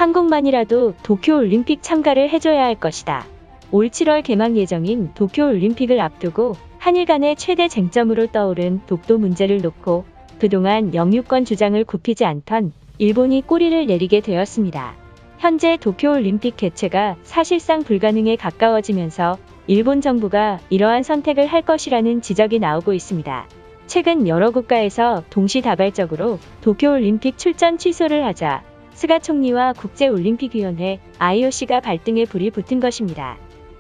한국만이라도 도쿄올림픽 참가를 해줘야 할 것이다. 올 7월 개막 예정인 도쿄올림픽을 앞두고 한일 간의 최대 쟁점으로 떠오른 독도 문제를 놓고 그동안 영유권 주장을 굽히지 않던 일본이 꼬리를 내리게 되었습니다. 현재 도쿄올림픽 개최가 사실상 불가능에 가까워지면서 일본 정부가 이러한 선택을 할 것이라는 지적이 나오고 있습니다. 최근 여러 국가에서 동시다발적으로 도쿄올림픽 출전 취소를 하자 스가 총리와 국제올림픽위원회 IOC가 발등에 불이 붙은 것입니다.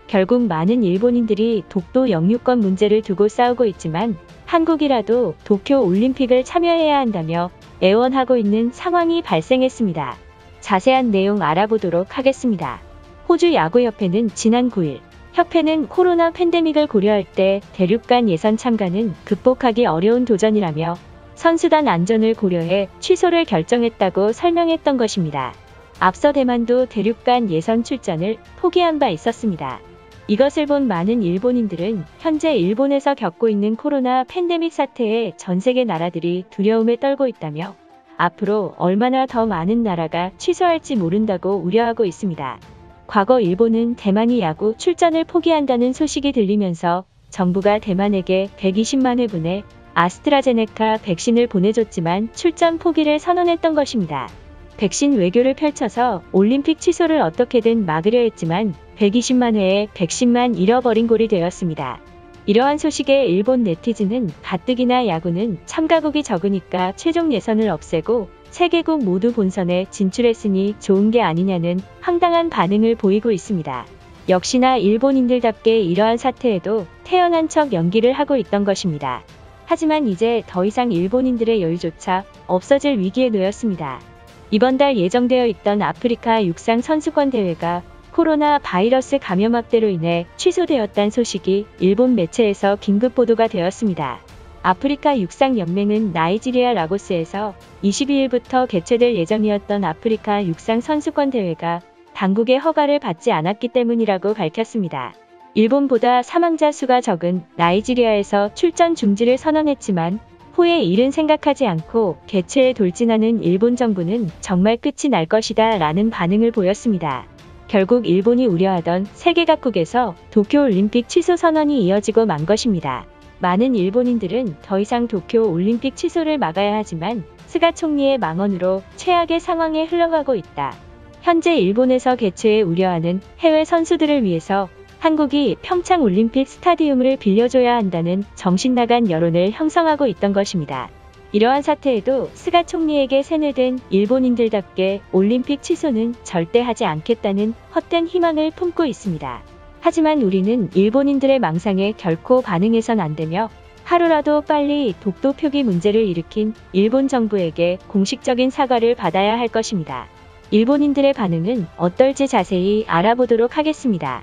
결국 많은 일본인들이 독도 영유권 문제를 두고 싸우고 있지만 한국이라도 도쿄올림픽을 참여해야 한다며 애원하고 있는 상황이 발생했습니다. 자세한 내용 알아보도록 하겠습니다. 호주 야구협회는 지난 9일 협회는 코로나 팬데믹을 고려할 때 대륙간 예선 참가는 극복하기 어려운 도전이라며 선수단 안전을 고려해 취소를 결정했다고 설명했던 것입니다. 앞서 대만도 대륙간 예선 출전을 포기한 바 있었습니다. 이것을 본 많은 일본인들은 현재 일본에서 겪고 있는 코로나 팬데믹 사태에 전 세계 나라들이 두려움에 떨고 있다며 앞으로 얼마나 더 많은 나라가 취소할지 모른다고 우려하고 있습니다. 과거 일본은 대만이 야구 출전을 포기한다는 소식이 들리면서 정부가 대만에게 120만 회분의 아스트라제네카 백신을 보내줬지만 출전 포기를 선언했던 것입니다. 백신 외교를 펼쳐서 올림픽 취소를 어떻게든 막으려 했지만 120만 회의 백신만 잃어버린 꼴이 되었습니다. 이러한 소식에 일본 네티즌은 가뜩이나 야구는 참가국이 적으니까 최종 예선을 없애고 세 개국 모두 본선에 진출했으니 좋은 게 아니냐는 황당한 반응을 보이고 있습니다. 역시나 일본인들답게 이러한 사태에도 태연한 척 연기를 하고 있던 것입니다. 하지만 이제 더 이상 일본인들의 여유조차 없어질 위기에 놓였습니다. 이번 달 예정되어 있던 아프리카 육상 선수권 대회가 코로나 바이러스 감염 확대로 인해 취소되었다는 소식이 일본 매체에서 긴급 보도가 되었습니다. 아프리카 육상연맹은 나이지리아 라고스에서 22일부터 개최될 예정이었던 아프리카 육상 선수권 대회가 당국의 허가를 받지 않았기 때문이라고 밝혔습니다. 일본보다 사망자 수가 적은 나이지리아에서 출전 중지를 선언했지만 후에 일은 생각하지 않고 개최에 돌진하는 일본 정부는 정말 끝이 날 것이다 라는 반응을 보였습니다. 결국 일본이 우려하던 세계 각국에서 도쿄올림픽 취소 선언이 이어지고 만 것입니다. 많은 일본인들은 더 이상 도쿄올림픽 취소를 막아야 하지만 스가 총리의 망언으로 최악의 상황에 흘러가고 있다. 현재 일본에서 개최에 우려하는 해외 선수들을 위해서 한국이 평창올림픽 스타디움을 빌려줘야 한다는 정신나간 여론을 형성하고 있던 것입니다. 이러한 사태에도 스가 총리에게 세뇌된 일본인들답게 올림픽 취소는 절대 하지 않겠다는 헛된 희망을 품고 있습니다. 하지만 우리는 일본인들의 망상에 결코 반응해선 안 되며 하루라도 빨리 독도 표기 문제를 일으킨 일본 정부에게 공식적인 사과를 받아야 할 것입니다. 일본인들의 반응은 어떨지 자세히 알아보도록 하겠습니다.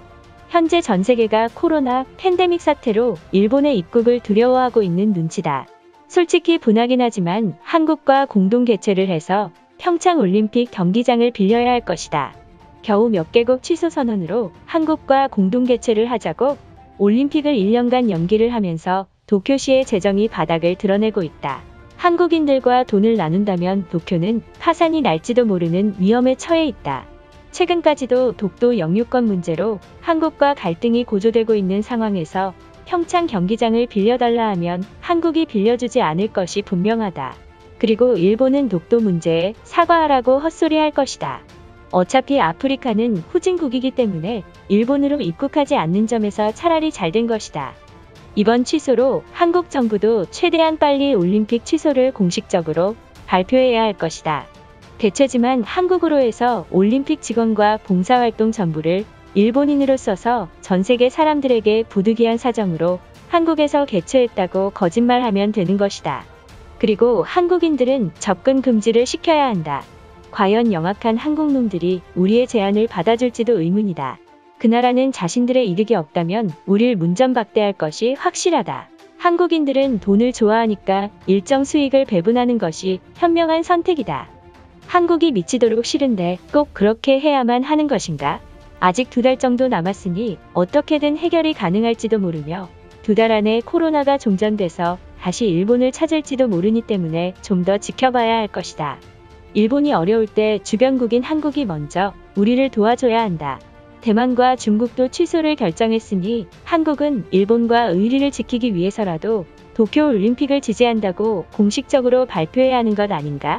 현재 전 세계가 코로나 팬데믹 사태로 일본의 입국을 두려워하고 있는 눈치다. 솔직히 분하긴 하지만 한국과 공동 개최를 해서 평창올림픽 경기장을 빌려야 할 것이다. 겨우 몇 개국 취소 선언으로 한국과 공동 개최를 하자고 올림픽을 1년간 연기를 하면서 도쿄시의 재정이 바닥을 드러내고 있다. 한국인들과 돈을 나눈다면 도쿄는 파산이 날지도 모르는 위험에 처해 있다. 최근까지도 독도 영유권 문제로 한국과 갈등이 고조되고 있는 상황에서 평창 경기장을 빌려달라 하면 한국이 빌려주지 않을 것이 분명하다. 그리고 일본은 독도 문제에 사과하라고 헛소리할 것이다. 어차피 아프리카는 후진국이기 때문에 일본으로 입국하지 않는 점에서 차라리 잘된 것이다. 이번 취소로 한국 정부도 최대한 빨리 올림픽 취소를 공식적으로 발표해야 할 것이다. 개최지만 한국으로 해서 올림픽 직원과 봉사활동 전부를 일본인으로 써서 전 세계 사람들에게 부득이한 사정으로 한국에서 개최했다고 거짓말하면 되는 것이다. 그리고 한국인들은 접근 금지를 시켜야 한다. 과연 영악한 한국놈들이 우리의 제안을 받아줄지도 의문이다. 그 나라는 자신들의 이득이 없다면 우릴 문전박대할 것이 확실하다. 한국인들은 돈을 좋아하니까 일정 수익을 배분하는 것이 현명한 선택이다. 한국이 미치도록 싫은데 꼭 그렇게 해야만 하는 것인가? 아직 2달 정도 남았으니 어떻게든 해결이 가능할지도 모르며 2달 안에 코로나가 종전돼서 다시 일본을 찾을지도 모르니 때문에 좀 더 지켜봐야 할 것이다. 일본이 어려울 때 주변국인 한국이 먼저 우리를 도와줘야 한다. 대만과 중국도 취소를 결정했으니 한국은 일본과 의리를 지키기 위해서라도 도쿄올림픽을 지지한다고 공식적으로 발표해야 하는 것 아닌가?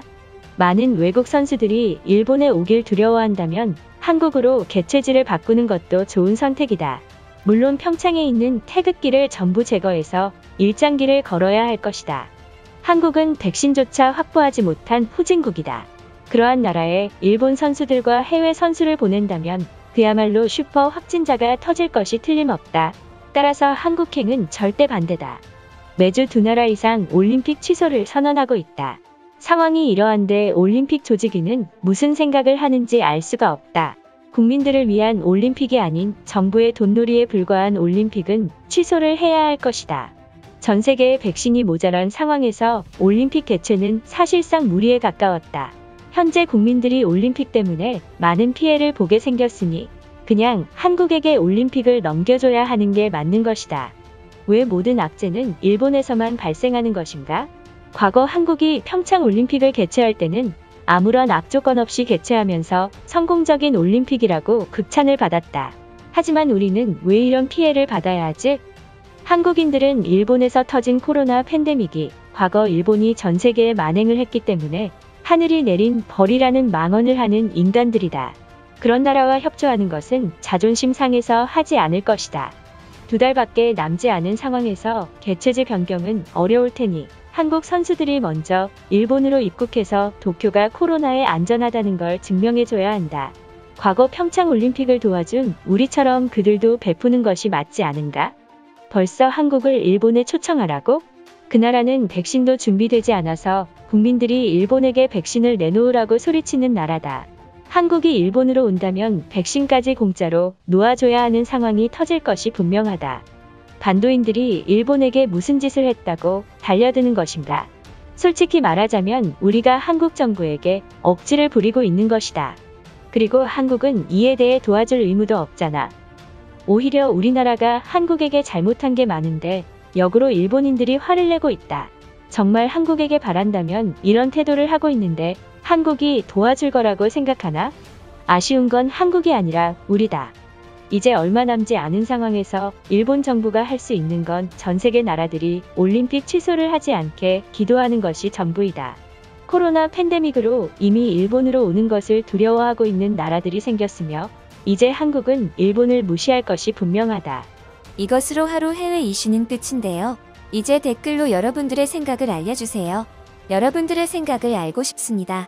많은 외국 선수들이 일본에 오길 두려워한다면 한국으로 개최지를 바꾸는 것도 좋은 선택이다. 물론 평창에 있는 태극기를 전부 제거해서 일장기를 걸어야 할 것이다. 한국은 백신조차 확보하지 못한 후진국이다. 그러한 나라에 일본 선수들과 해외 선수를 보낸다면 그야말로 슈퍼 확진자가 터질 것이 틀림없다. 따라서 한국행은 절대 반대다. 매주 두 나라 이상 올림픽 취소를 선언하고 있다. 상황이 이러한데 올림픽 조직위는 무슨 생각을 하는지 알 수가 없다. 국민들을 위한 올림픽이 아닌 정부의 돈놀이에 불과한 올림픽은 취소를 해야 할 것이다. 전 세계의 백신이 모자란 상황에서 올림픽 개최는 사실상 무리에 가까웠다. 현재 국민들이 올림픽 때문에 많은 피해를 보게 생겼으니 그냥 한국에게 올림픽을 넘겨줘야 하는 게 맞는 것이다. 왜 모든 악재는 일본에서만 발생하는 것인가? 과거 한국이 평창 올림픽을 개최할 때는 아무런 악조건 없이 개최하면서 성공적인 올림픽이라고 극찬을 받았다. 하지만 우리는 왜 이런 피해를 받아야 하지? 한국인들은 일본에서 터진 코로나 팬데믹이 과거 일본이 전 세계에 만행을 했기 때문에 하늘이 내린 벌이라는 망언을 하는 인간들이다. 그런 나라와 협조하는 것은 자존심 상해서 하지 않을 것이다. 두 달밖에 남지 않은 상황에서 개최지 변경은 어려울 테니 한국 선수들이 먼저 일본으로 입국해서 도쿄가 코로나에 안전하다는 걸 증명해줘야 한다. 과거 평창 올림픽을 도와준 우리처럼 그들도 베푸는 것이 맞지 않은가? 벌써 한국을 일본에 초청하라고? 그 나라는 백신도 준비되지 않아서 국민들이 일본에게 백신을 내놓으라고 소리치는 나라다. 한국이 일본으로 온다면 백신까지 공짜로 놓아줘야 하는 상황이 터질 것이 분명하다. 반도인들이 일본에게 무슨 짓을 했다고 달려드는 것인가? 솔직히 말하자면 우리가 한국 정부에게 억지를 부리고 있는 것이다. 그리고 한국은 이에 대해 도와줄 의무도 없잖아. 오히려 우리나라가 한국에게 잘못한 게 많은데 역으로 일본인들이 화를 내고 있다. 정말 한국에게 바란다면 이런 태도를 하고 있는데 한국이 도와줄 거라고 생각하나? 아쉬운 건 한국이 아니라 우리다. 이제 얼마 남지 않은 상황에서 일본 정부가 할 수 있는 건 전 세계 나라들이 올림픽 취소를 하지 않게 기도하는 것이 전부이다. 코로나 팬데믹으로 이미 일본으로 오는 것을 두려워하고 있는 나라들이 생겼으며 이제 한국은 일본을 무시할 것이 분명하다. 이것으로 하루 해외 이슈는 끝인데요. 이제 댓글로 여러분들의 생각을 알려주세요. 여러분들의 생각을 알고 싶습니다.